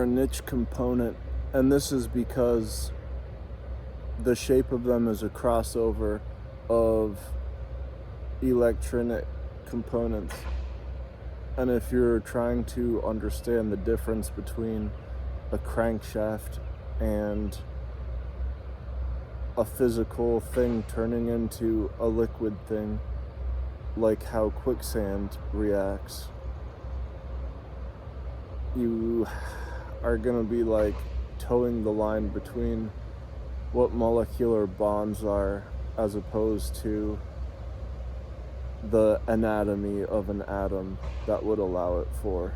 a niche component, and this is because the shape of them is a crossover of electronic components. And if you're trying to understand the difference between a crankshaft and a physical thing turning into a liquid thing, like how quicksand reacts, you are gonna be like towing the line between what molecular bonds are as opposed to the anatomy of an atom that would allow it for.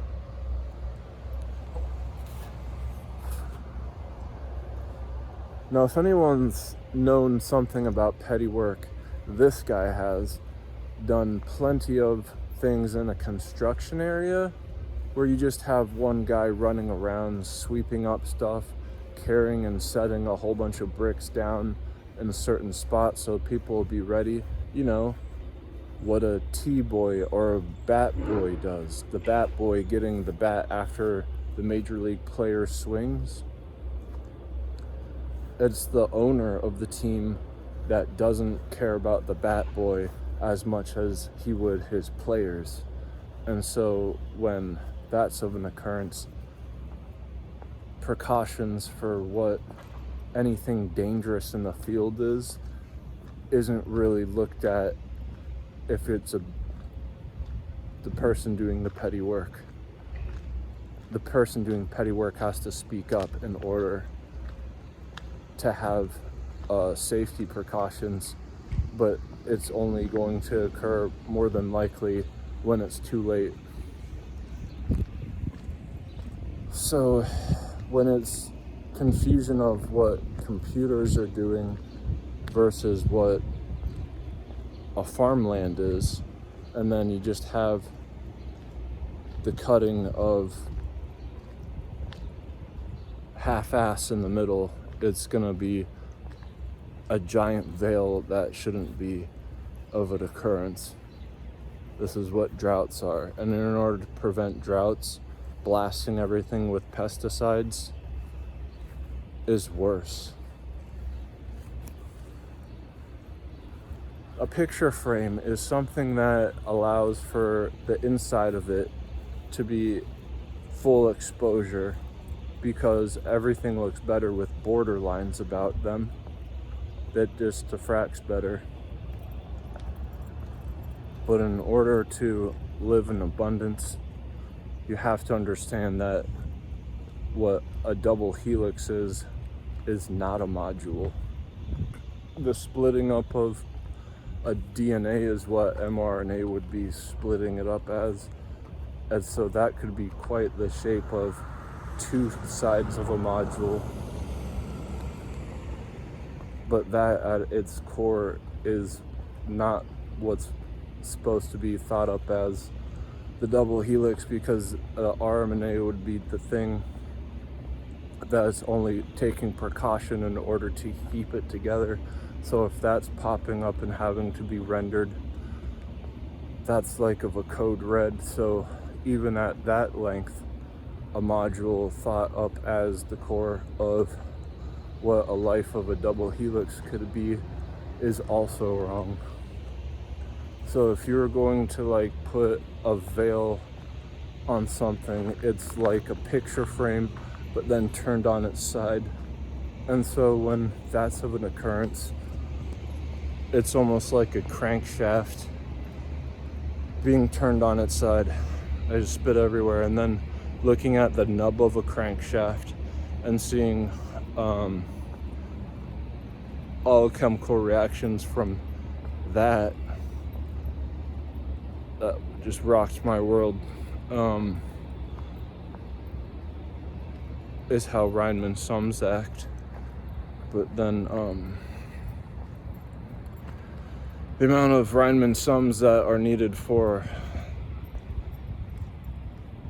Now, if anyone's known something about petty work, this guy has done plenty of things in a construction area where you just have one guy running around sweeping up stuff, carrying and setting a whole bunch of bricks down in a certain spot so people will be ready. You know, what a T-boy or a bat boy does. The bat boy getting the bat after the major league player swings. It's the owner of the team that doesn't care about the bat boy as much as he would his players. And so when that's of an occurrence, precautions for what anything dangerous in the field isn't really looked at if it's the person doing the petty work. The person doing petty work has to speak up in order to have safety precautions, but it's only going to occur more than likely when it's too late. So when it's confusion of what computers are doing versus what a farmland is, and then you just have the cutting of half-ass in the middle, it's gonna be a giant veil that shouldn't be of an occurrence. This is what droughts are, and in order to prevent droughts, blasting everything with pesticides is worse. A picture frame is something that allows for the inside of it to be full exposure because everything looks better with border lines about them. That just diffracts better. But in order to live in abundance, you have to understand that what a double helix is not a module. The splitting up of a DNA is what mRNA would be splitting it up as. And so that could be quite the shape of two sides of a module. But that at its core is not what's supposed to be thought up as the double helix, because RNA would be the thing that's only taking precaution in order to keep it together. So if that's popping up and having to be rendered, that's like of a code red. So even at that length, a module thought up as the core of what a life of a double helix could be is also wrong. So if you're going to like put a veil on something, it's like a picture frame but then turned on its side. And so when that's of an occurrence, it's almost like a crankshaft being turned on its side. I just spit everywhere. And then looking at the nub of a crankshaft and seeing all chemical reactions from that just rocked my world. Is how Riemann sums act. But then the amount of Riemann sums that are needed for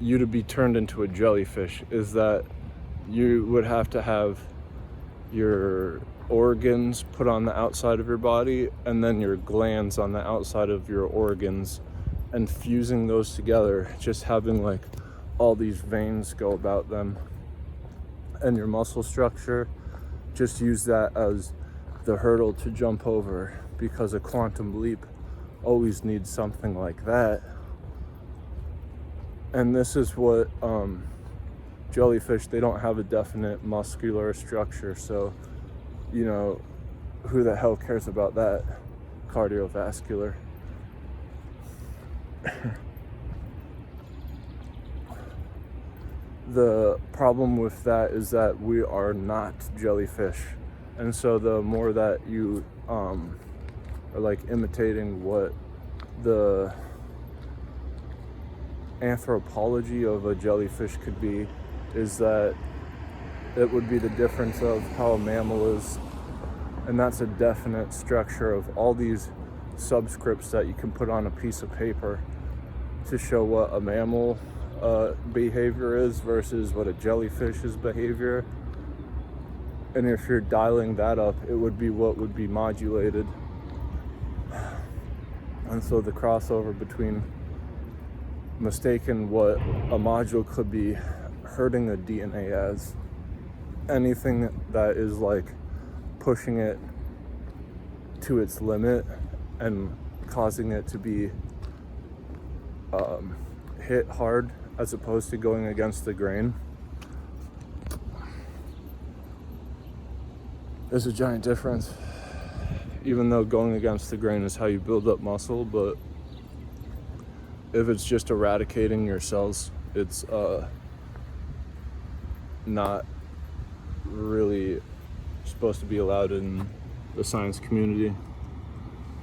you to be turned into a jellyfish is that you would have to have your organs put on the outside of your body and then your glands on the outside of your organs, and fusing those together, just having like all these veins go about them and your muscle structure, just use that as the hurdle to jump over, because a quantum leap always needs something like that. And this is what jellyfish, they don't have a definite muscular structure, so you know, who the hell cares about that? Cardiovascular. The problem with that is that we are not jellyfish, and so the more that you are like imitating what the anthropology of a jellyfish could be, is that it would be the difference of how a mammal is, and that's a definite structure of all these subscripts that you can put on a piece of paper to show what a mammal behavior is versus what a jellyfish's behavior. And if you're dialing that up, it would be what would be modulated. And so the crossover between mistaking what a module could be hurting the DNA as, anything that is like pushing it to its limit and causing it to be hit hard as opposed to going against the grain, there's a giant difference. Even though going against the grain is how you build up muscle, but if it's just eradicating your cells, it's not really supposed to be allowed in the science community.